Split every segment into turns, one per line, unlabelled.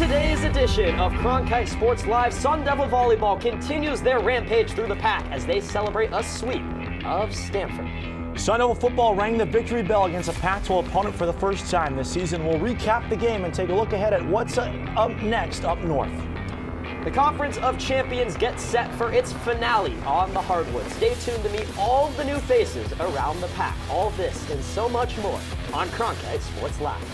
today's edition of Cronkite Sports Live, Sun Devil Volleyball continues their rampage through the pack as they celebrate a sweep of Stanford.
Sun Devil football rang the victory bell against a Pac-12 opponent for the first time this season. We'll recap the game and take a look ahead at what's up next up north.
The Conference of Champions gets set for its finale on the hardwood. Stay tuned to meet all of the new faces around the pack. All this and so much more on Cronkite Sports Live.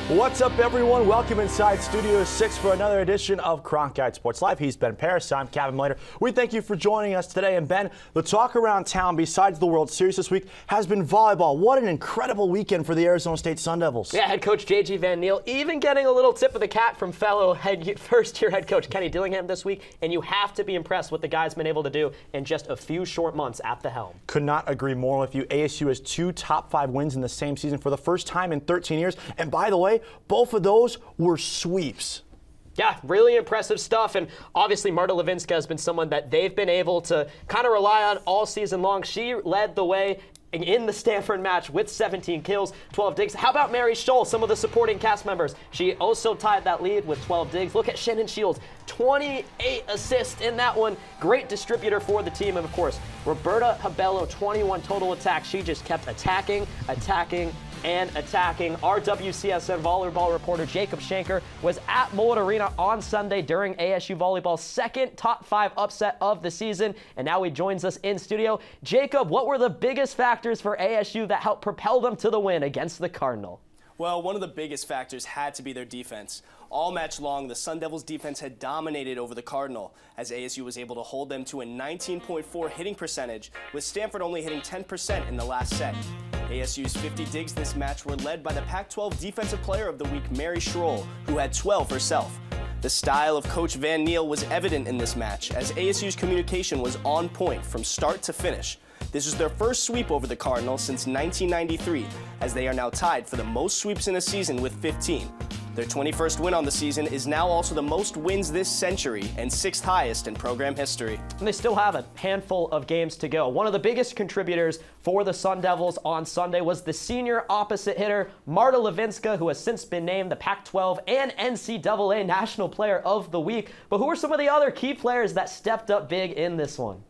What's up, everyone? Welcome inside Studio 6 for another edition of Cronkite Sports Live. He's Ben Parris. I'm Cavan Malayter. We thank you for joining us today. And Ben, the talk around town besides the World Series this week has been volleyball. What an incredible weekend for the Arizona State Sun Devils.
Yeah, head coach J.G. Van Niel even getting a little tip of the cap from fellow first-year head coach Kenny Dillingham this week. And you have to be impressed what the guy's been able to do in just a few short months at the helm.
Could not agree more with you. ASU has 2 top 5 wins in the same season for the first time in 13 years. And by the way, both of those were sweeps.
Yeah, really impressive stuff. And obviously, Marta Levinska has been someone that they've been able to kind of rely on all season long. She led the way in the Stanford match with 17 kills, 12 digs. How about Mary Scholl, some of the supporting cast members? She also tied that lead with 12 digs. Look at Shannon Shields, 28 assists in that one. Great distributor for the team. And of course, Roberta Habello, 21 total attacks. She just kept attacking, and attacking. Our WCSN volleyball reporter Jacob Shanker was at Mullet Arena on Sunday during ASU volleyball's second top 5 upset of the season, and now he joins us in studio. Jacob, what were the biggest factors for ASU that helped propel them to the win against the Cardinal?
Well, one of the biggest factors had to be their defense. All match long, the Sun Devils' defense had dominated over the Cardinal, as ASU was able to hold them to a 19.4 hitting percentage, with Stanford only hitting 10% in the last set. ASU's 50 digs this match were led by the Pac-12 Defensive Player of the Week, Mary Schroll, who had 12 herself. The style of Coach Van Niel was evident in this match, as ASU's communication was on point from start to finish. This was their first sweep over the Cardinals since 1993, as they are now tied for the most sweeps in a season with 15. Their 21st win on the season is now also the most wins this century and 6th highest in program history.
And they still have a handful of games to go. One of the biggest contributors for the Sun Devils on Sunday was the senior opposite hitter, Marta Levinska, who has since been named the Pac-12 and NCAA National Player of the Week. But who are some of the other key players that stepped up big in this one?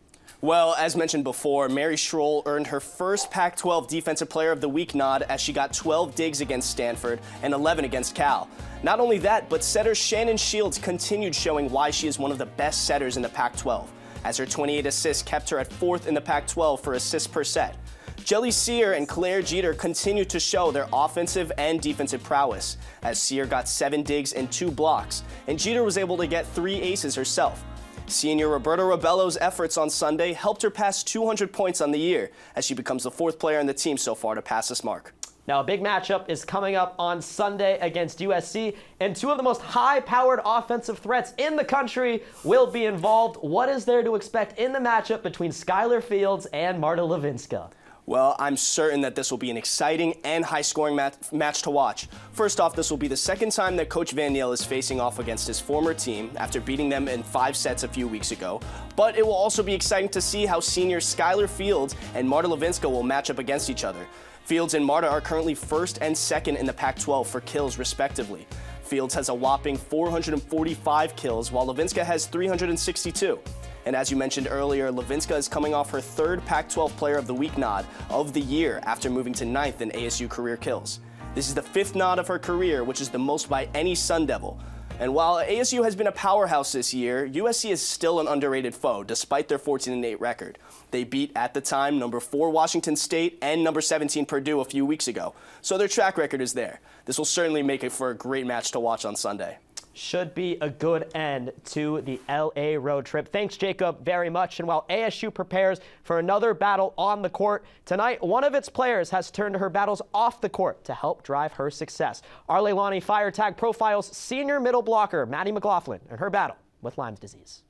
Well, as mentioned before, Mary Schroll earned her first Pac-12 Defensive Player of the Week nod as she got 12 digs against Stanford and 11 against Cal. Not only that, but setter Shannon Shields continued showing why she is one of the best setters in the Pac-12, as her 28 assists kept her at 4th in the Pac-12 for assists per set. Jelly Sear and Claire Jeter continued to show their offensive and defensive prowess, as Sear got 7 digs and 2 blocks, and Jeter was able to get 3 aces herself. Senior Roberta Rabello's efforts on Sunday helped her pass 200 points on the year, as she becomes the 4th player in the team so far to pass this mark.
Now, a big matchup is coming up on Sunday against USC, and 2 of the most high-powered offensive threats in the country will be involved. What is there to expect in the matchup between Skylar Fields and Marta Levinska?
Well, I'm certain that this will be an exciting and high-scoring match to watch. First off, this will be the second time that Coach Van Niel is facing off against his former team after beating them in 5 sets a few weeks ago. But it will also be exciting to see how senior Skylar Fields and Marta Levinska will match up against each other. Fields and Marta are currently 1st and 2nd in the Pac-12 for kills, respectively. Fields has a whopping 445 kills, while Levinska has 362. And as you mentioned earlier, Levinska is coming off her 3rd Pac-12 Player of the Week nod of the year after moving to 9th in ASU career kills. This is the 5th nod of her career, which is the most by any Sun Devil. And while ASU has been a powerhouse this year, USC is still an underrated foe, despite their 14-8 record. They beat, at the time, number 4 Washington State and number 17 Purdue a few weeks ago. So their track record is there. This will certainly make it for a great match to watch on Sunday.
should be a good end to the LA road trip. Thanks, Jacob, very much. And while ASU prepares for another battle on the court, tonight one of its players has turned to her battles off the court to help drive her success. Our Leilani Fire Tag profiles senior middle blocker Maddie McLaughlin and her battle with Lyme's disease.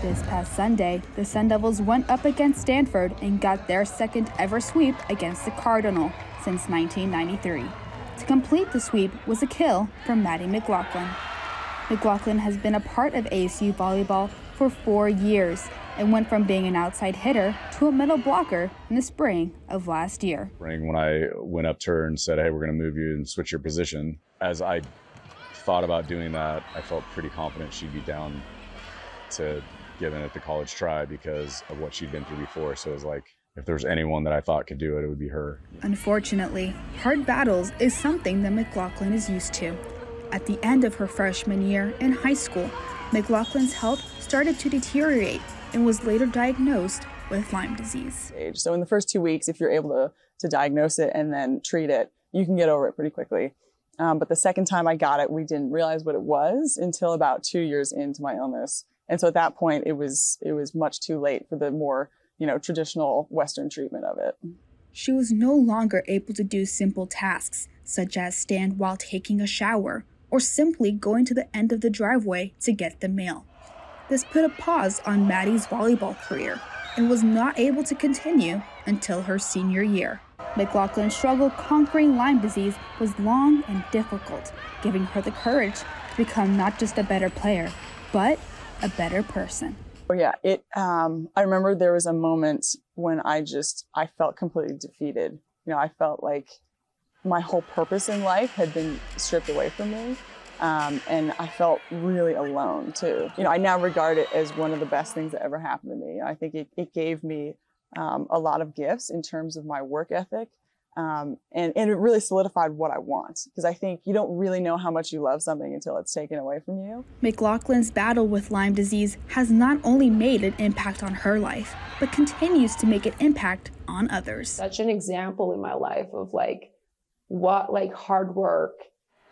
This past Sunday, the Sun Devils went up against Stanford and got their second ever sweep against the Cardinal since 1993. To complete the sweep was a kill from Maddie McLaughlin. McLaughlin has been a part of ASU volleyball for 4 years and went from being an outside hitter to a middle blocker in the spring of last year.
When I went up to her and said, hey, we're going to move you and switch your position, as I thought about doing that, I felt pretty confident she'd be down to giving it the college try because of what she'd been through before. So it was like, if there's anyone that I thought could do it, it would be her.
Unfortunately, hard battles is something that McLaughlin is used to. At the end of her freshman year in high school, McLaughlin's health started to deteriorate and was later diagnosed with Lyme disease.
So in the first 2 weeks, if you're able to diagnose it and then treat it, you can get over it pretty quickly. But the second time I got it, we didn't realize what it was until about 2 years into my illness. And so at that point, it was much too late for the more, traditional Western treatment of it.
She was no longer able to do simple tasks, such as stand while taking a shower, or simply going to the end of the driveway to get the mail. This put a pause on Maddie's volleyball career and was not able to continue until her senior year. McLaughlin's struggle conquering Lyme disease was long and difficult, giving her the courage to become not just a better player, but a better person.
Oh yeah, I remember there was a moment when I felt completely defeated. I felt like my whole purpose in life had been stripped away from me. And I felt really alone too. I now regard it as one of the best things that ever happened to me. I think it gave me a lot of gifts in terms of my work ethic. And it really solidified what I want, because I think you don't really know how much you love something until it's taken away from you.
McLaughlin's battle with Lyme disease has not only made an impact on her life, but continues to make an impact on others.
Such an example in my life of what hard work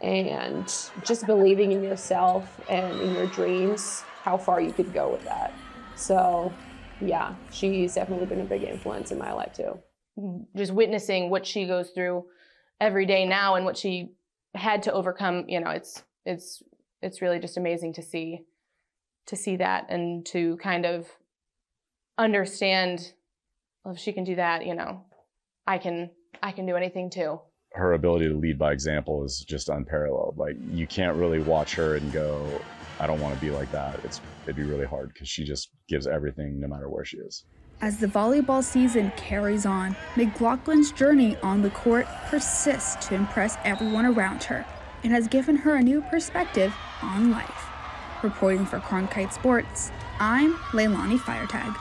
and just believing in yourself and in your dreams, how far you could go with that. So yeah, she's definitely been a big influence in my life too.
Just witnessing what she goes through every day now and what she had to overcome, it's really just amazing to see that and to kind of understand, well, if she can do that, I can do anything too.
Her ability to lead by example is just unparalleled. You can't really watch her and go, I don't want to be like that. It'd be really hard because she just gives everything no matter where she is.
As the volleyball season carries on, McLaughlin's journey on the court persists to impress everyone around her and has given her a new perspective on life. Reporting for Cronkite Sports, I'm Leilani Firetag.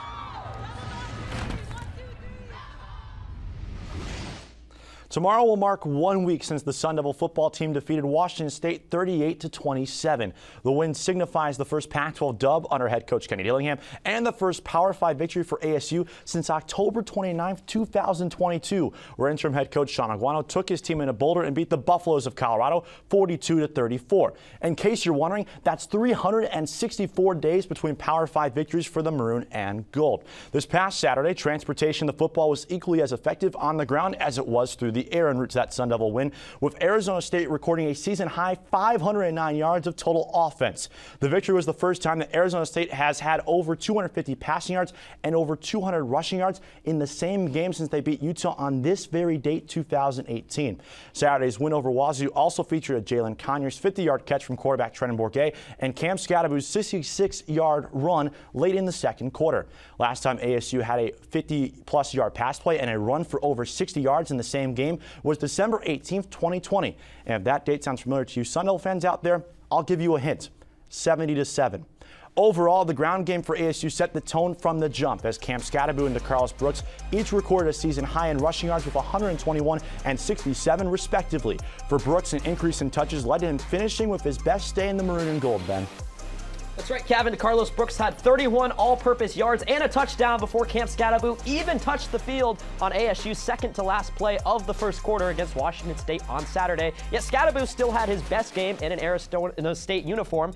Tomorrow will mark 1 week since the Sun Devil football team defeated Washington State 38-27. The win signifies the first Pac-12 dub under head coach Kenny Dillingham and the first Power 5 victory for ASU since October 29, 2022, where interim head coach Sean Aguano took his team into Boulder and beat the Buffaloes of Colorado 42-34. In case you're wondering, that's 364 days between Power 5 victories for the Maroon and Gold. This past Saturday, transportation, the football was equally as effective on the ground as it was through the air en route to that Sun Devil win, with Arizona State recording a season-high 509 yards of total offense. The victory was the first time that Arizona State has had over 250 passing yards and over 200 rushing yards in the same game since they beat Utah on this very date, 2018. Saturday's win over Wazoo also featured a Jalen Conyers 50-yard catch from quarterback Trenton Bourget and Cam Scadaboo's 66-yard run late in the second quarter. Last time ASU had a 50-plus yard pass play and a run for over 60 yards in the same game was December 18th, 2020. And if that date sounds familiar to you Sun Devil fans out there, I'll give you a hint. 70-7. Overall, the ground game for ASU set the tone from the jump as Cam Scadaboo and DeCarlos Brooks each recorded a season high in rushing yards with 121 and 67 respectively. For Brooks, an increase in touches led to him finishing with his best stay in the Maroon and Gold, Ben.
That's right, Cavan. Carlos Brooks had 31 all-purpose yards and a touchdown before Cam Scadaboo even touched the field on ASU's second-to-last play of the first quarter against Washington State on Saturday. Yet Scadaboo still had his best game in an Arizona State uniform.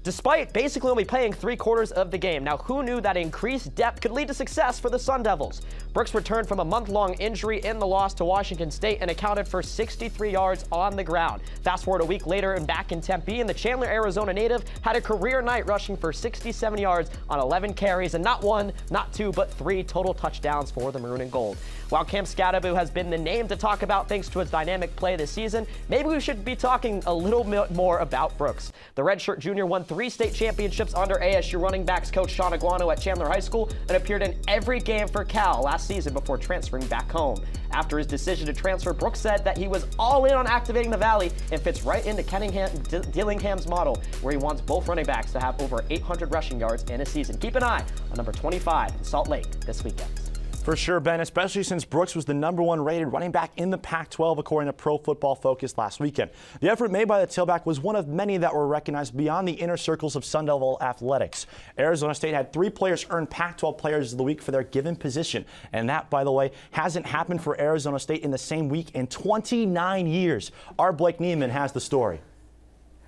despite basically only playing 3/4 of the game. Now, who knew that increased depth could lead to success for the Sun Devils? Brooks returned from a month-long injury in the loss to Washington State and accounted for 63 yards on the ground. Fast forward a week later and back in Tempe, and the Chandler, Arizona native had a career night rushing for 67 yards on 11 carries and not 1, not 2, but 3 total touchdowns for the Maroon and Gold. While Cam Scadaboo has been the name to talk about thanks to his dynamic play this season, maybe we should be talking a little bit more about Brooks. The redshirt junior won 3 state championships under ASU running backs coach Sean Aguano at Chandler High School and appeared in every game for Cal last season before transferring back home. After his decision to transfer, Brooks said that he was all in on activating the Valley and fits right into Dillingham's model, where he wants both running backs to have over 800 rushing yards in a season. Keep an eye on number 25 in Salt Lake this weekend.
For sure, Ben, especially since Brooks was the #1 rated running back in the Pac-12 according to Pro Football Focus last weekend. The effort made by the tailback was one of many that were recognized beyond the inner circles of Sun Devil athletics. Arizona State had 3 players earn Pac-12 Players of the Week for their given position, and that, by the way, hasn't happened for Arizona State in the same week in 29 years. Our Blake Neiman has the story.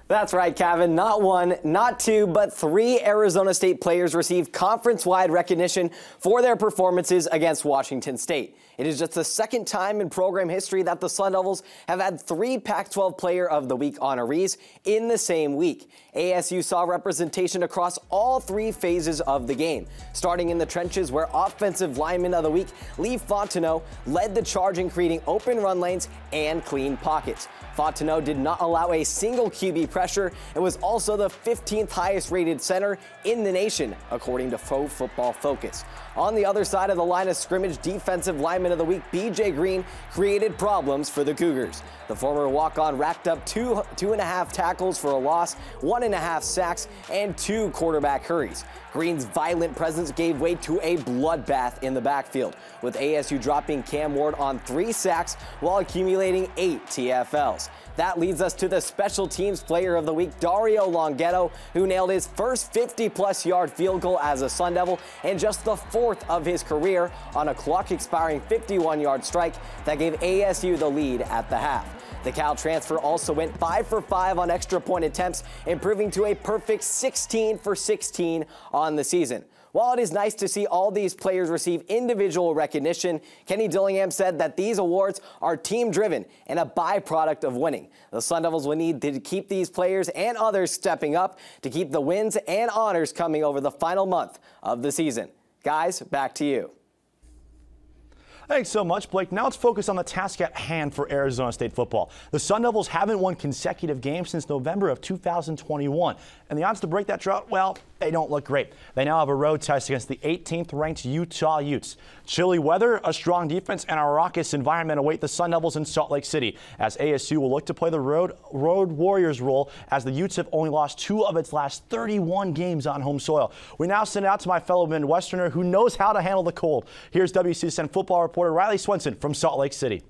That's right, Cavan. Not 1, not 2, but 3 Arizona State players received conference-wide recognition for their performances against Washington State. It is just the second time in program history that the Sun Devils have had 3 Pac-12 Player of the Week honorees in the same week. ASU saw representation across all 3 phases of the game, starting in the trenches where Offensive Lineman of the Week Lee Fontenot led the charge in creating open run lanes and clean pockets. Fontenot did not allow a single QB pressure and was also the 15th highest rated center in the nation, according to Pro Football Focus. On the other side of the line of scrimmage, Defensive Lineman of the Week BJ Green created problems for the Cougars. The former walk-on racked up 2.5 tackles for a loss, 1.5 sacks, and 2 quarterback hurries. Green's violent presence gave way to a bloodbath in the backfield, with ASU dropping Cam Ward on 3 sacks while accumulating 8 TFLs. That leads us to the Special Teams Player of the Week, Dario Longhetto, who nailed his first 50-plus yard field goal as a Sun Devil and just the 4th of his career on a clock-expiring 51-yard strike that gave ASU the lead at the half. The Cal transfer also went 5 for 5 on extra point attempts, improving to a perfect 16 for 16 on the season. While it is nice to see all these players receive individual recognition, Kenny Dillingham said that these awards are team-driven and a byproduct of winning. The Sun Devils will need to keep these players and others stepping up to keep the wins and honors coming over the final month of the season. Guys, back to you.
Thanks so much, Blake. Now let's focus on the task at hand for Arizona State football. The Sun Devils haven't won consecutive games since November of 2021, and the odds to break that drought, well, they don't look great. They now have a road test against the 18th-ranked Utah Utes. Chilly weather, a strong defense, and a raucous environment await the Sun Devils in Salt Lake City, as ASU will look to play the road warriors role, as the Utes have only lost 2 of its last 31 games on home soil. We now send it out to my fellow Midwesterner who knows how to handle the cold. Here's WCSN football reporter Riley Swenson from Salt Lake City.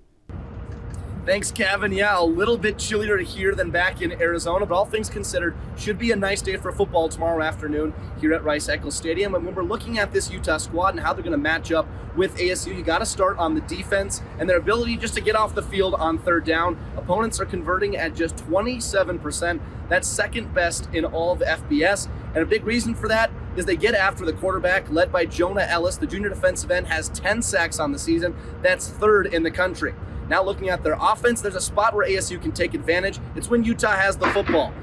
Thanks, Cavan. Yeah, a little bit chillier here than back in Arizona, but all things considered, should be a nice day for football tomorrow afternoon here at Rice-Eccles Stadium. And when we're looking at this Utah squad and how they're going to match up with ASU, you got to start on the defense and their ability just to get off the field on 3rd down. Opponents are converting at just 27%. That's 2nd best in all of FBS. And a big reason for that is they get after the quarterback, led by Jonah Ellis. The junior defensive end has 10 sacks on the season. That's 3rd in the country. Now looking at their offense, there's a spot where ASU can take advantage. It's when Utah has the football.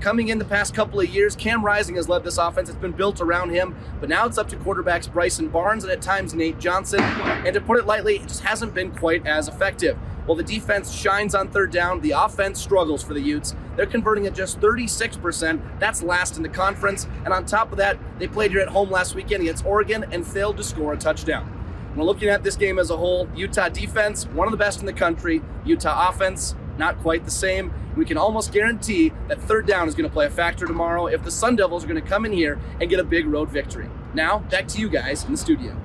Coming in the past couple of years, Cam Rising has led this offense. It's been built around him, but now it's up to quarterbacks Bryson Barnes and at times Nate Johnson. And to put it lightly, it just hasn't been quite as effective. While the defense shines on 3rd down, the offense struggles for the Utes. They're converting at just 36%. That's last in the conference. And on top of that, they played here at home last weekend against Oregon and failed to score a touchdown. When looking at this game as a whole, Utah defense, one of the best in the country. Utah offense, not quite the same. We can almost guarantee that 3rd down is going to play a factor tomorrow if the Sun Devils are going to come in here and get a big road victory. Now, back to you guys in the studio.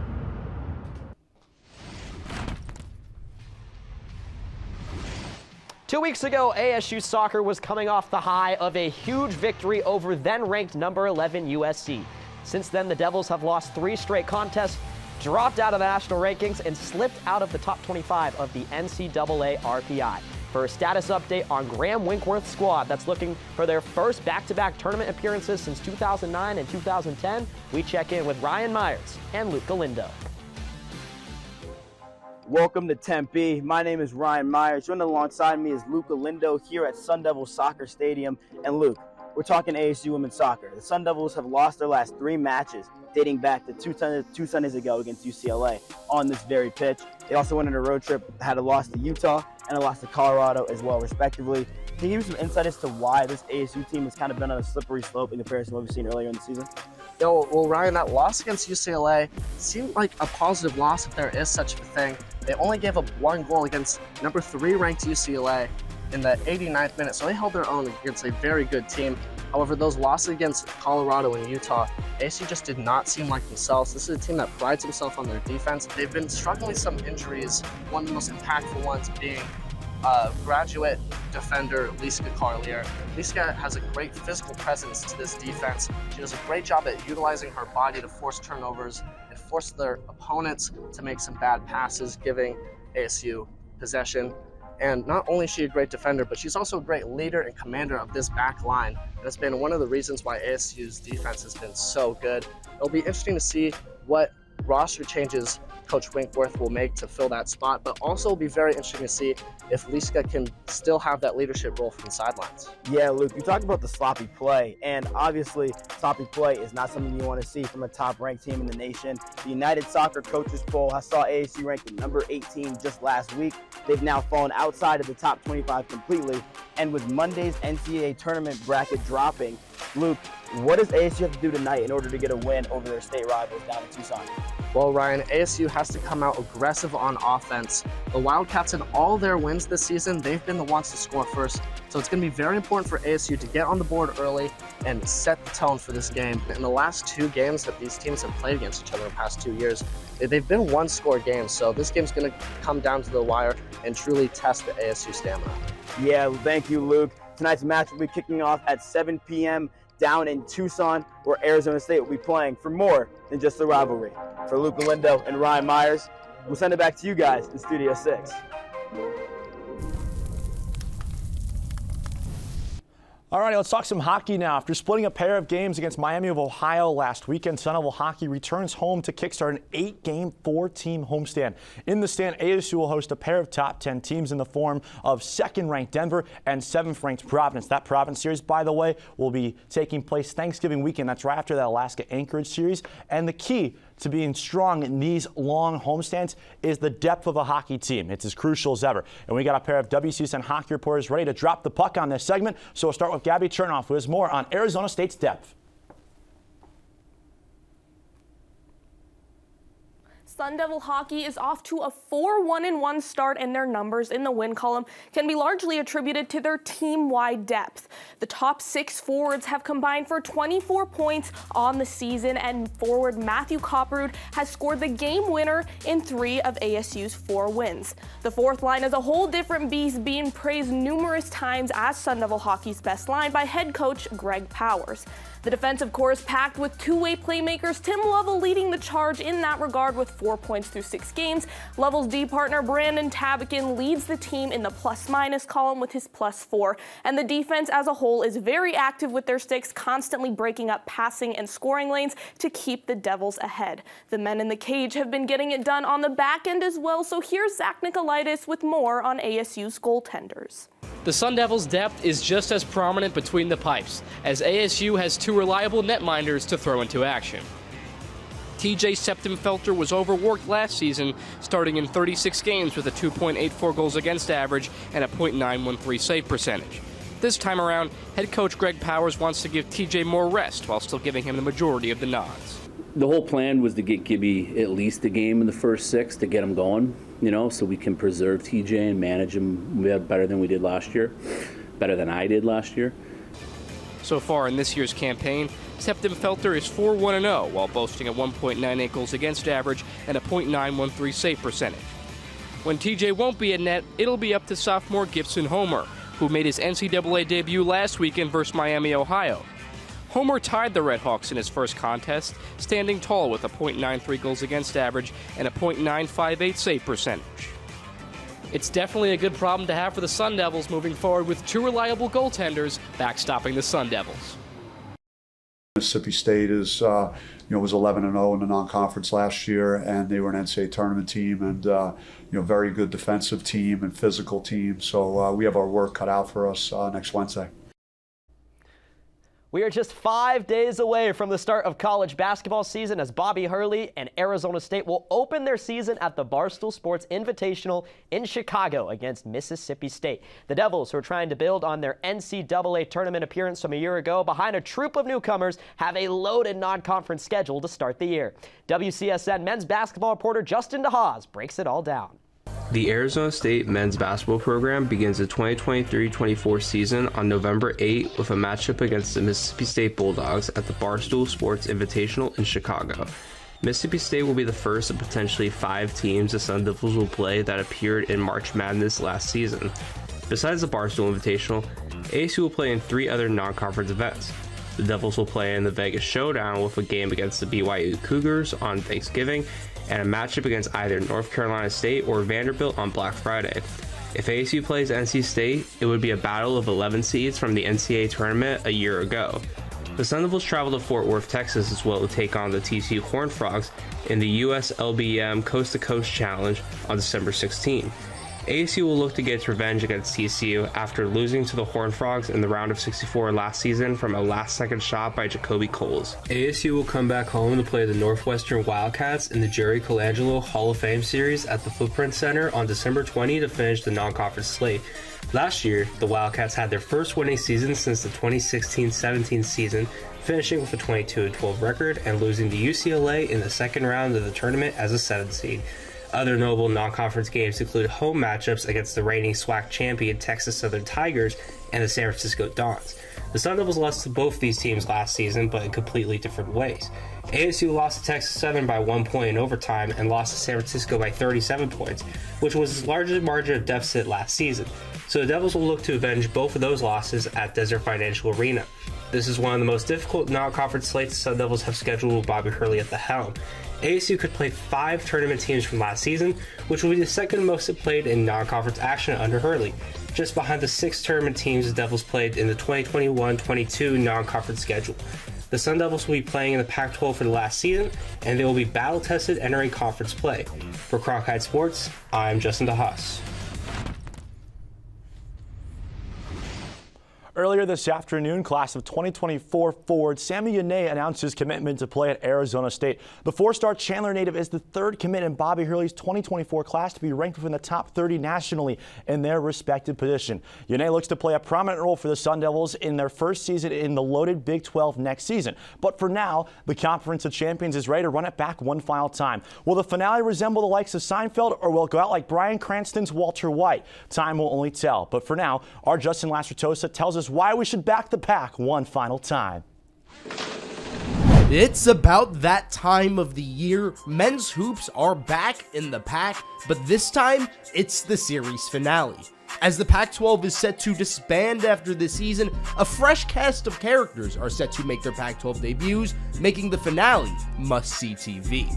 Two weeks ago, ASU soccer was coming off the high of a huge victory over then-ranked number 11 USC. Since then, the Devils have lost 3 straight contests, dropped out of the national rankings, and slipped out of the top 25 of the NCAA RPI. For a status update on Graham Winkworth's squad that's looking for their first back-to-back tournament appearances since 2009 and 2010, we check in with Ryan Myers and Luke Galindo.
Welcome to Tempe. My name is Ryan Myers. Joined alongside me is Luke Galindo here at Sun Devil Soccer Stadium. And Luke, we're talking ASU women's soccer. The Sun Devils have lost their last 3 matches, dating back to two Sundays ago against UCLA on this very pitch. They also went on a road trip, had a loss to Utah and a loss to Colorado as well, respectively. Can you give me some insight as to why this ASU team has kind of been on a slippery slope in comparison to what we've seen earlier in the season?
Well, Ryan, that loss against UCLA seemed like a positive loss if there is such a thing. They only gave up 1 goal against number 3 ranked UCLA in the 89th minute, so they held their own against a very good team. However, those losses against Colorado and Utah, ASU just did not seem like themselves. This is a team that prides themselves on their defense. They've been struggling with some injuries, one of the most impactful ones being graduate defender Lisa Carlier. Lisa has a great physical presence to this defense. She does a great job at utilizing her body to force turnovers and force their opponents to make some bad passes, giving ASU possession. And not only is she a great defender, but she's also a great leader and commander of this back line. And it's been one of the reasons why ASU's defense has been so good. It'll be interesting to see what roster changes Coach Winkworth will make to fill that spot, but also it'll be very interesting to see if Lisa can still have that leadership role from the sidelines.
Yeah, Luke, you talked about the sloppy play, and obviously sloppy play is not something you want to see from a top-ranked team in the nation. The United Soccer Coaches Poll has saw ASU ranked at number 18 just last week. They've now fallen outside of the top 25 completely, and with Monday's NCAA tournament bracket dropping, Luke, what does ASU have to do tonight in order to get a win over their state rivals down in Tucson?
Well, Ryan, ASU has to come out aggressive on offense. The Wildcats in all their wins this season, they've been the ones to score first. So it's going to be very important for ASU to get on the board early and set the tone for this game. In the last 2 games that these teams have played against each other in the past 2 years, they've been 1-score games. So this game's going to come down to the wire and truly test the ASU stamina.
Yeah, thank you, Luke. Tonight's match will be kicking off at 7 p.m. down in Tucson, where Arizona State will be playing for more than just a rivalry. For Luke Galindo and Ryan Myers, we'll send it back to you guys in Studio 6.
All right, let's talk some hockey now. After splitting a pair of games against Miami of Ohio last weekend, Sun Devil Hockey returns home to kickstart an 8-game, 4-team homestand. In the stand, ASU will host a pair of top 10 teams in the form of 2nd-ranked Denver and 7th-ranked Providence. That Providence series, by the way, will be taking place Thanksgiving weekend. That's right after that Alaska Anchorage series. And the key to being strong in these long homestands is the depth of a hockey team. It's as crucial as ever. And we got a pair of WCSN hockey reporters ready to drop the puck on this segment. So we'll start with Gabby Chernoff, who has more on Arizona State's depth.
Sun Devil Hockey is off to a 4-1-1 start, and their numbers in the win column can be largely attributed to their team-wide depth. The top 6 forwards have combined for 24 points on the season, and forward Matthew Copperud has scored the game winner in 3 of ASU's 4 wins. The 4th line is a whole different beast, being praised numerous times as Sun Devil Hockey's best line by head coach Greg Powers. The defensive core is packed with 2-way playmakers, Tim Lovell leading the charge in that regard with 4 points through 6 games. Lovell's D partner Brandon Tabakin leads the team in the plus-minus column with his +4. And the defense as a whole is very active with their sticks, constantly breaking up passing and scoring lanes to keep the Devils ahead. The men in the cage have been getting it done on the back end as well, so here's Zach Nicolaitis with more on ASU's goaltenders.
The Sun Devils' depth is just as prominent between the pipes, as ASU has 2 reliable netminders to throw into action. TJ Septemfelter was overworked last season, starting in 36 games with a 2.84 goals against average and a .913 save percentage. This time around, head coach Greg Powers wants to give TJ more rest while still giving him the majority of the nods.
The whole plan was to get Gibby at least a game in the first 6 to get him going, so we can preserve TJ and manage him better than we did last year, better than I did last year.
So far in this year's campaign, Septemfelter is 4-1-0 while boasting a 1.98 goals against average and a .913 save percentage. When TJ won't be at net, it'll be up to sophomore Gibson Homer, who made his NCAA debut last weekend versus Miami, Ohio. Homer tied the Redhawks in his first contest, standing tall with a .93 goals against average and a .958 save percentage. It's definitely a good problem to have for the Sun Devils moving forward with two reliable goaltenders backstopping the Sun Devils.
Mississippi State is, was 11-0 in the non-conference last year, and they were an NCAA tournament team, and very good defensive team and physical team. So we have our work cut out for us next Wednesday.
We are just 5 days away from the start of college basketball season as Bobby Hurley and Arizona State will open their season at the Barstool Sports Invitational in Chicago against Mississippi State. The Devils, who are trying to build on their NCAA tournament appearance from a year ago behind a troop of newcomers, have a loaded non-conference schedule to start the year. WCSN men's basketball reporter Justin DeHaas breaks it all down.
The Arizona State men's basketball program begins the 2023-24 season on November 8 with a matchup against the Mississippi State Bulldogs at the Barstool Sports Invitational in Chicago. Mississippi State will be the first of potentially 5 teams the Sun Devils will play that appeared in March Madness last season. Besides the Barstool Invitational, ASU will play in 3 other non-conference events. The Devils will play in the Vegas Showdown with a game against the BYU Cougars on Thanksgiving, and a matchup against either North Carolina State or Vanderbilt on Black Friday. If ASU plays NC State, it would be a battle of 11 seeds from the NCAA tournament a year ago. The Sun Devils travel to Fort Worth, Texas as well to take on the TCU Horned Frogs in the USLBM Coast to Coast Challenge on December 16. ASU will look to get its revenge against TCU after losing to the Horned Frogs in the round of 64 last season from a last-second shot by Jacoby Coles. ASU will come back home to play the Northwestern Wildcats in the Jerry Colangelo Hall of Fame Series at the Footprint Center on December 20 to finish the non-conference slate. Last year, the Wildcats had their first winning season since the 2016-17 season, finishing with a 22-12 record and losing to UCLA in the second round of the tournament as a 7th seed. Other notable non-conference games include home matchups against the reigning SWAC champion Texas Southern Tigers and the San Francisco Dons. The Sun Devils lost to both these teams last season, but in completely different ways. ASU lost to Texas Southern by 1 point in overtime and lost to San Francisco by 37 points, which was its largest margin of deficit last season. So the Devils will look to avenge both of those losses at Desert Financial Arena. This is one of the most difficult non-conference slates the Sun Devils have scheduled with Bobby Hurley at the helm. ASU could play 5 tournament teams from last season, which will be the second most it played in non-conference action under Hurley, just behind the 6 tournament teams the Devils played in the 2021-22 non-conference schedule. The Sun Devils will be playing in the Pac-12 for the last season, and they will be battle-tested entering conference play. For Cronkite Sports, I'm Justin DeHaas.
Earlier this afternoon, class of 2024 forward Sammy Yane announced his commitment to play at Arizona State. The 4-star Chandler native is the 3rd commit in Bobby Hurley's 2024 class to be ranked within the top 30 nationally in their respective position. Yane looks to play a prominent role for the Sun Devils in their first season in the loaded Big 12 next season. But for now, the Conference of Champions is ready to run it back one final time. Will the finale resemble the likes of Seinfeld, or will it go out like Bryan Cranston's Walter White? Time will only tell. But for now, our Justin Lastratosa tells us why we should back the pack one final time.
It's about that time of the year. Men's hoops are back in the pack, but this time it's the series finale. As the Pac-12 is set to disband after this season, a fresh cast of characters are set to make their Pac-12 debuts, making the finale must-see TV.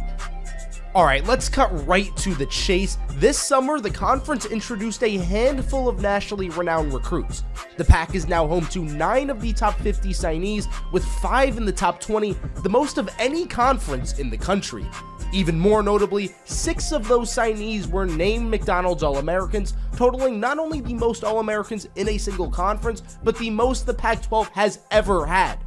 Alright, let's cut right to the chase. This summer, the conference introduced a handful of nationally renowned recruits. The Pac is now home to 9 of the top 50 signees, with 5 in the top 20, the most of any conference in the country. Even more notably, 6 of those signees were named McDonald's All-Americans, totaling not only the most All-Americans in a single conference, but the most the Pac-12 has ever had.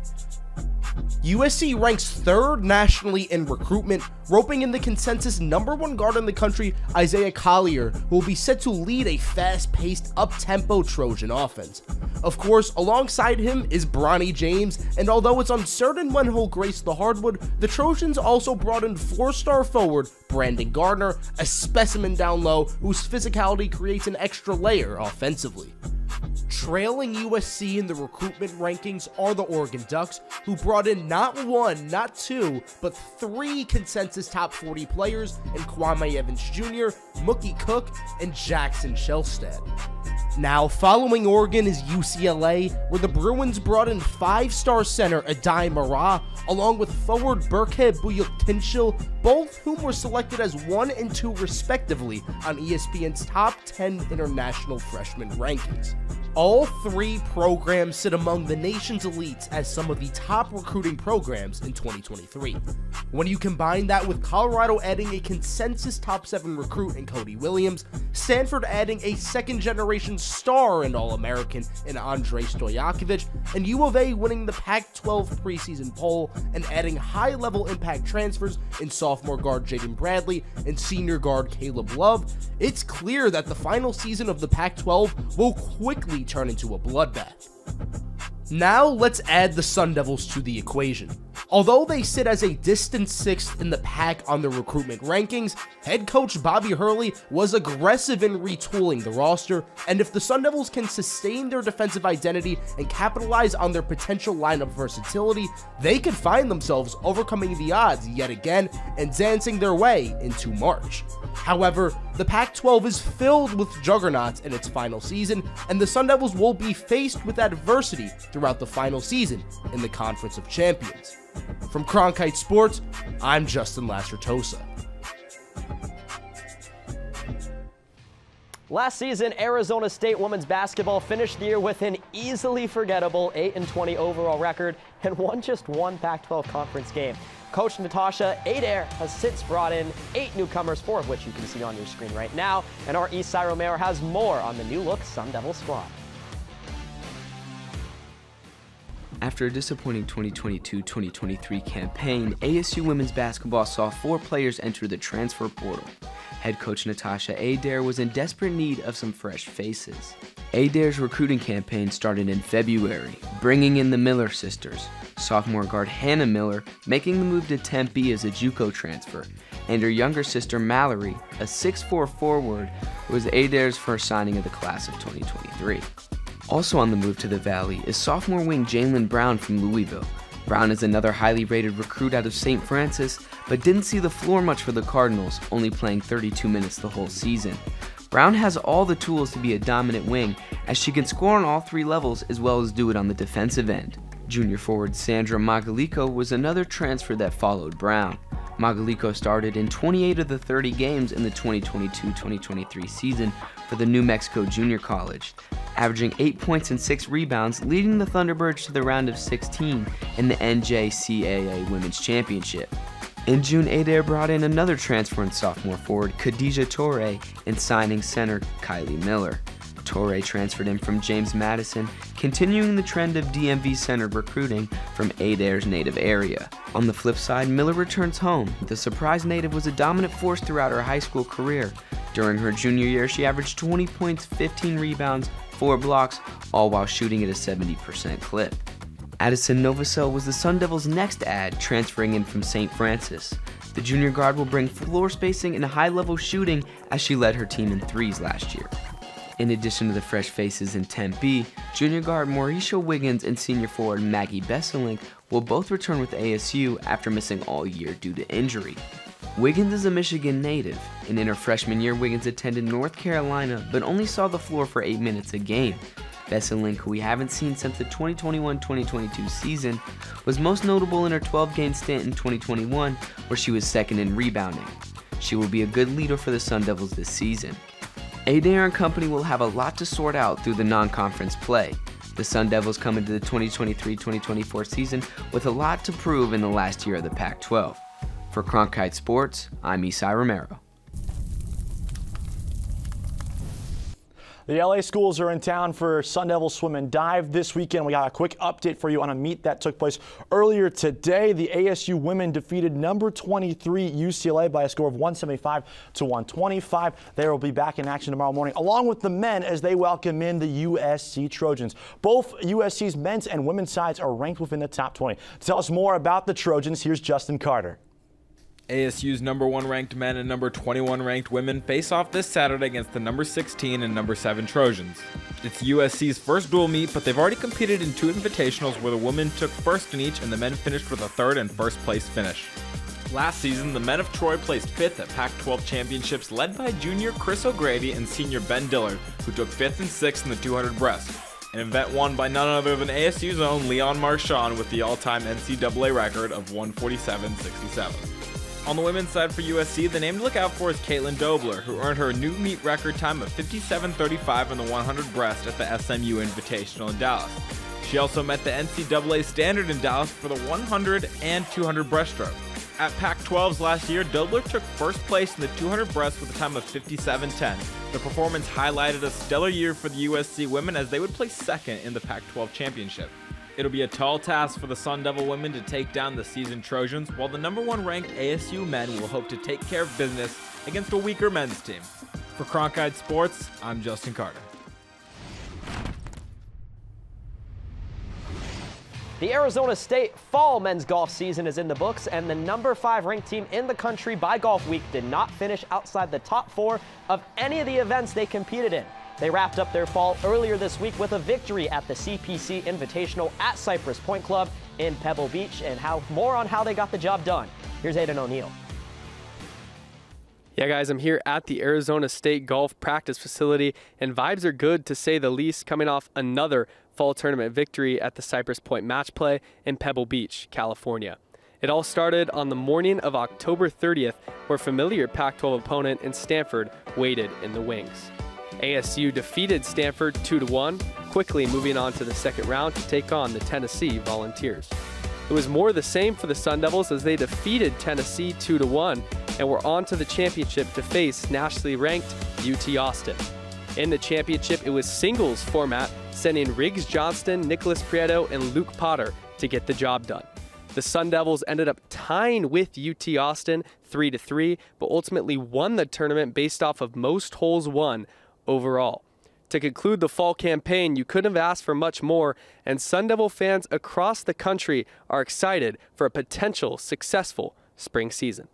USC ranks 3rd nationally in recruitment, roping in the consensus #1 guard in the country, Isaiah Collier, who will be set to lead a fast-paced, up-tempo Trojan offense. Of course, alongside him is Bronny James, and although it's uncertain when he'll grace the hardwood, the Trojans also brought in 4-star forward Brandon Gardner, a specimen down low whose physicality creates an extra layer offensively. Trailing USC in the recruitment rankings are the Oregon Ducks, who brought in not 1, not 2, but 3 consensus top 40 players in Kwame Evans Jr., Mookie Cook, and Jackson Shelstad. Now, following Oregon is UCLA, where the Bruins brought in 5-star center Adai Mara, along with forward Berke Buyuktinshil, both whom were selected as 1 and 2 respectively on ESPN's top 10 international freshman rankings. All 3 programs sit among the nation's elites as some of the top recruiting programs in 2023. When you combine that with Colorado adding a consensus top 7 recruit in Cody Williams, Stanford adding a second-generation star and All-American in Andrei Stojakovic, and U of A winning the Pac-12 preseason poll and adding high-level impact transfers in sophomore guard Jaden Bradley and senior guard Caleb Love, it's clear that the final season of the Pac-12 will quickly turn into a bloodbath. Now let's add the Sun Devils to the equation. Although they sit as a distant 6th in the pack on the recruitment rankings, head coach Bobby Hurley was aggressive in retooling the roster, and if the Sun Devils can sustain their defensive identity and capitalize on their potential lineup versatility, they could find themselves overcoming the odds yet again and dancing their way into March. However, the Pac-12 is filled with juggernauts in its final season, and the Sun Devils will be faced with adversity throughout the final season in the Conference of Champions. From Cronkite Sports, I'm Justin Lacertosa.
Last season, Arizona State women's basketball finished the year with an easily forgettable 8-20 overall record and won just 1 Pac-12 conference game. Coach Natasha Adair has since brought in 8 newcomers, 4 of which you can see on your screen right now, and our Isai Romero has more on the new-look Sun Devil squad.
After a disappointing 2022-2023 campaign, ASU women's basketball saw 4 players enter the transfer portal. Head coach Natasha Adair was in desperate need of some fresh faces. Adair's recruiting campaign started in February, bringing in the Miller sisters, sophomore guard Hannah Miller making the move to Tempe as a JUCO transfer, and her younger sister Mallory, a 6'4" forward, was Adair's first signing of the class of 2023. Also on the move to the Valley is sophomore wing Jalen Brown from Louisville. Brown is another highly rated recruit out of St. Francis, but didn't see the floor much for the Cardinals, only playing 32 minutes the whole season. Brown has all the tools to be a dominant wing, as she can score on all 3 levels as well as do it on the defensive end. Junior forward Sandra Magalico was another transfer that followed Brown. Magalico started in 28 of the 30 games in the 2022-2023 season for the New Mexico Junior College, averaging 8 points and 6 rebounds, leading the Thunderbirds to the round of 16 in the NJCAA Women's Championship. In June, Adair brought in another transfer and sophomore forward Khadijah Torre and signing center Kylie Miller. Torre transferred in from James Madison, continuing the trend of DMV-centered recruiting from Adair's native area. On the flip side, Miller returns home. The surprise native was a dominant force throughout her high school career. During her junior year, she averaged 20 points, 15 rebounds, 4 blocks, all while shooting at a 70% clip. Addison Novosel was the Sun Devils' next add, transferring in from St. Francis. The junior guard will bring floor spacing and high-level shooting as she led her team in threes last year. In addition to the fresh faces in Tempe, junior guard Mauricio Wiggins and senior forward Maggie Besselink will both return with ASU after missing all year due to injury. Wiggins is a Michigan native, and in her freshman year, Wiggins attended North Carolina but only saw the floor for 8 minutes a game. Besselink, who we haven't seen since the 2021-2022 season, was most notable in her 12-game stint in 2021, where she was second in rebounding. She will be a good leader for the Sun Devils this season. Adair and company will have a lot to sort out through the non-conference play. The Sun Devils come into the 2023-2024 season with a lot to prove in the last year of the Pac-12. For Cronkite Sports, I'm Isai Romero.
The LA schools are in town for Sun Devil Swim and Dive this weekend. We got a quick update for you on a meet that took place earlier today. The ASU women defeated number 23 UCLA by a score of 175 to 125. They will be back in action tomorrow morning, along with the men, as they welcome in the USC Trojans. Both USC's men's and women's sides are ranked within the top 20. To tell us more about the Trojans, here's Justin Carter.
ASU's number 1 ranked men and number 21 ranked women face off this Saturday against the number 16 and number 7 Trojans. It's USC's first dual meet, but they've already competed in 2 invitationals where the women took first in each and the men finished with a 3rd and 1st place finish. Last season, the men of Troy placed 5th at Pac-12 championships, led by junior Chris O'Grady and senior Ben Dillard, who took 5th and 6th in the 200 breast. An event won by none other than ASU's own Leon Marchand with the all-time NCAA record of 147.67. On the women's side for USC, the name to look out for is Caitlin Dobler, who earned her new meet record time of 57.35 in the 100 breast at the SMU Invitational in Dallas. She also met the NCAA standard in Dallas for the 100 and 200 breaststroke. At Pac-12s last year, Dobler took first place in the 200 breast with a time of 57.10. The performance highlighted a stellar year for the USC women as they would place second in the Pac-12 championship. It'll be a tall task for the Sun Devil women to take down the seasoned Trojans, while the #1 ranked ASU men will hope to take care of business against a weaker men's team. For Cronkite Sports, I'm Justin Carter.
The Arizona State fall men's golf season is in the books, and the #5 ranked team in the country by Golf Week did not finish outside the top 4 of any of the events they competed in. They wrapped up their fall earlier this week with a victory at the CPC Invitational at Cypress Point Club in Pebble Beach, and more on how they got the job done. Here's Aiden O'Neill.
Yeah, guys, I'm here at the Arizona State Golf Practice Facility, and vibes are good to say the least, coming off another fall tournament victory at the Cypress Point Match Play in Pebble Beach, California. It all started on the morning of October 30th, where familiar Pac-12 opponent in Stanford waited in the wings. ASU defeated Stanford 2-1, quickly moving on to the second round to take on the Tennessee Volunteers. It was more the same for the Sun Devils as they defeated Tennessee 2-1 and were on to the championship to face nationally ranked UT Austin. In the championship, it was singles format, sending Riggs Johnston, Nicholas Prieto, and Luke Potter to get the job done. The Sun Devils ended up tying with UT Austin 3-3, but ultimately won the tournament based off of most holes won overall. To conclude the fall campaign, you couldn't have asked for much more, and Sun Devil fans across the country are excited for a potential successful spring season.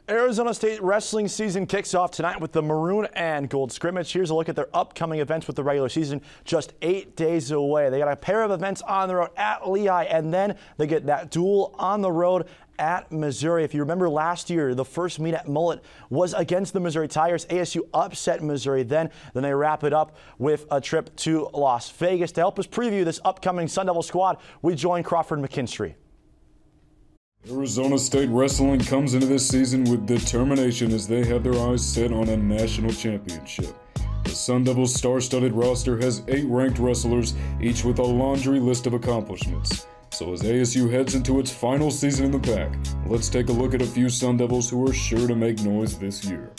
Arizona State wrestling season kicks off tonight with the Maroon and Gold scrimmage. Here's a look at their upcoming events with the regular season just 8 days away. They got a pair of events on the road at Lehigh, and then they get that duel on the road at Missouri. If you remember last year, the first meet at Mullet was against the Missouri Tigers. ASU upset Missouri then they wrap it up with a trip to Las Vegas. To help us preview this upcoming Sun Devil squad, we join Crawford McKinstry.
Arizona State wrestling comes into this season with determination as they have their eyes set on a national championship. The Sun Devils' star-studded roster has 8 ranked wrestlers, each with a laundry list of accomplishments. So as ASU heads into its final season in the pack, let's take a look at a few Sun Devils who are sure to make noise this year.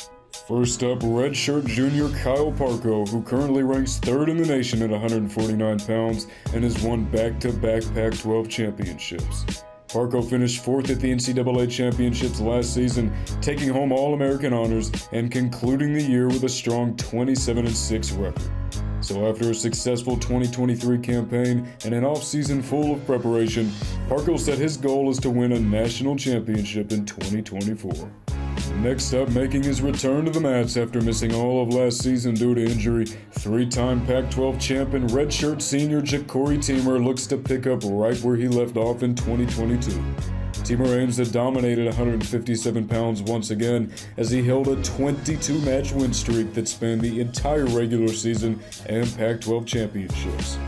First up, redshirt junior Kyle Parko, who currently ranks 3rd in the nation at 149 pounds and has won back-to-back Pac-12 championships. Parko finished 4th at the NCAA championships last season, taking home All-American honors and concluding the year with a strong 27-6 record. So after a successful 2023 campaign and an off-season full of preparation, Parko said his goal is to win a national championship in 2024. Next up, making his return to the mats after missing all of last season due to injury, 3-time Pac-12 champ and redshirt senior Ja'Cory Teamer looks to pick up right where he left off in 2022. Teamer aims to dominate at 157 pounds once again as he held a 22-match win streak that spanned the entire regular season and Pac-12 championships.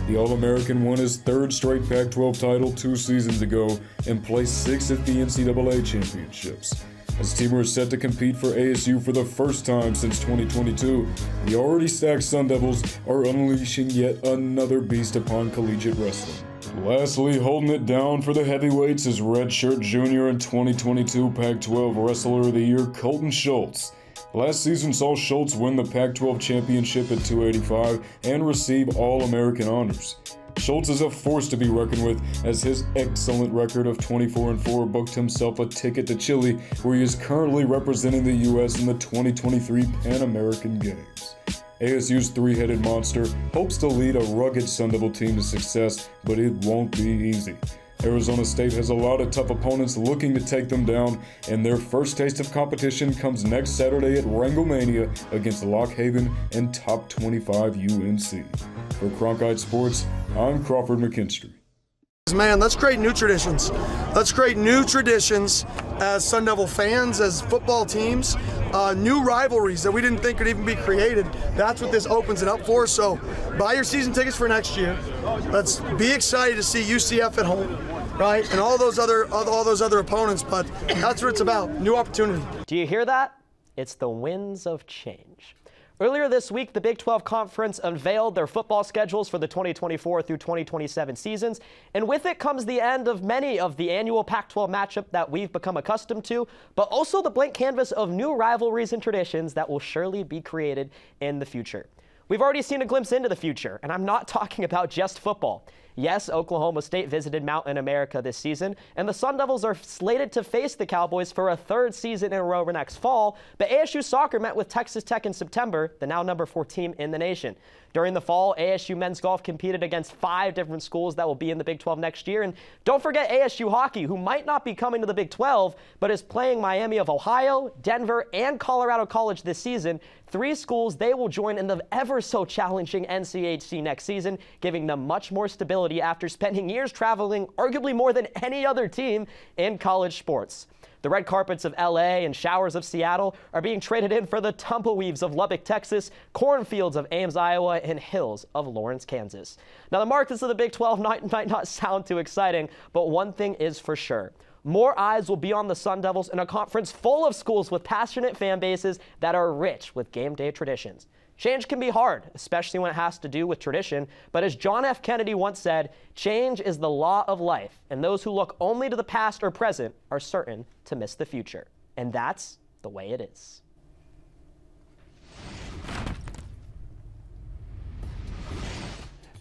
The All-American won his 3rd straight Pac-12 title 2 seasons ago and placed 6th at the NCAA championships. As Teamer is set to compete for ASU for the first time since 2022, the already stacked Sun Devils are unleashing yet another beast upon collegiate wrestling. Lastly, holding it down for the heavyweights is redshirt junior and 2022 Pac-12 Wrestler of the Year Colton Schultz. Last season saw Schultz win the Pac-12 championship at 285 and receive All-American honors. Schultz is a force to be reckoned with as his excellent record of 24-4 booked himself a ticket to Chile, where he is currently representing the U.S. in the 2023 Pan American Games. ASU's 3-headed monster hopes to lead a rugged Sun Devil team to success, but it won't be easy. Arizona State has a lot of tough opponents looking to take them down, and their first taste of competition comes next Saturday at Wranglemania against Lock Haven and top 25 UNC. For Cronkite Sports, I'm Crawford McKinstry.
Man, let's create new traditions. Let's create new traditions as Sun Devil fans, as football teams, new rivalries that we didn't think could even be created. That's what this opens it up for. So buy your season tickets for next year. Let's be excited to see UCF at home, right? And all those other opponents, but that's what it's about, new opportunity.
Do you hear that? It's the winds of change. Earlier this week, the Big 12 Conference unveiled their football schedules for the 2024 through 2027 seasons, and with it comes the end of many of the annual Pac-12 matchup that we've become accustomed to, but also the blank canvas of new rivalries and traditions that will surely be created in the future. We've already seen a glimpse into the future, and I'm not talking about just football. Yes, Oklahoma State visited Mountain America this season, and the Sun Devils are slated to face the Cowboys for a third season in a row next fall, but ASU soccer met with Texas Tech in September, the now number 4 team in the nation. During the fall, ASU men's golf competed against 5 different schools that will be in the Big 12 next year, and don't forget ASU hockey, who might not be coming to the Big 12, but is playing Miami of Ohio, Denver, and Colorado College this season. 3 schools they will join in the ever-so-challenging NCHC next season, giving them much more stability after spending years traveling arguably more than any other team in college sports. The red carpets of LA and showers of Seattle are being traded in for the tumbleweaves of Lubbock, Texas, cornfields of Ames, Iowa, and hills of Lawrence, Kansas. Now, the markets of the Big 12 might not sound too exciting, but one thing is for sure. More eyes will be on the Sun Devils in a conference full of schools with passionate fan bases that are rich with game day traditions. Change can be hard, especially when it has to do with tradition, but as John F. Kennedy once said, change is the law of life, and those who look only to the past or present are certain to miss the future. And that's the way it is.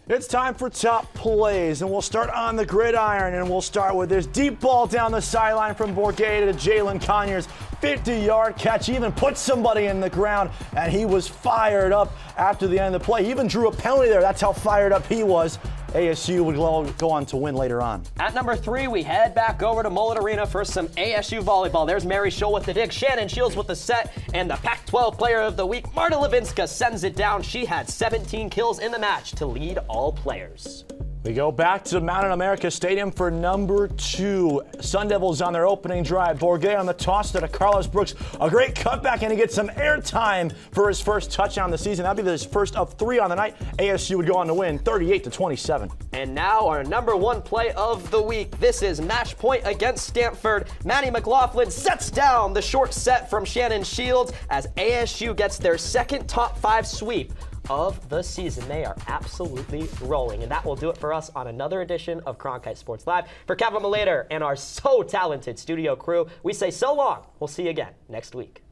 It's time for top plays, and we'll start on the gridiron, and we'll start with this deep ball down the sideline from Bourget to Jalen Conyers. 50-yard catch, he even put somebody in the ground, and he was fired up after the end of the play. He even drew a penalty there. That's how fired up he was. ASU would go on to win later on.
At number 3, we head back over to Mullet Arena for some ASU volleyball. There's Mary Scholl with the dig, Shannon Shields with the set, and the Pac-12 Player of the Week, Marta Levinska, sends it down. She had 17 kills in the match to lead all players.
We go back to Mountain America Stadium for number 2. Sun Devils on their opening drive. Bourget on the toss to Carlos Brooks. A great cutback, and he gets some airtime for his first touchdown of the season. That'd be his first of 3 on the night. ASU would go on to win 38-27.
And now our number 1 play of the week. This is match point against Stanford. Maddie McLaughlin sets down the short set from Shannon Shields as ASU gets their second top 5 sweep of the season. They are absolutely rolling. And that will do it for us on another edition of Cronkite Sports Live. For Cavan, Malayter, and our so talented studio crew, we say so long. We'll see you again next week.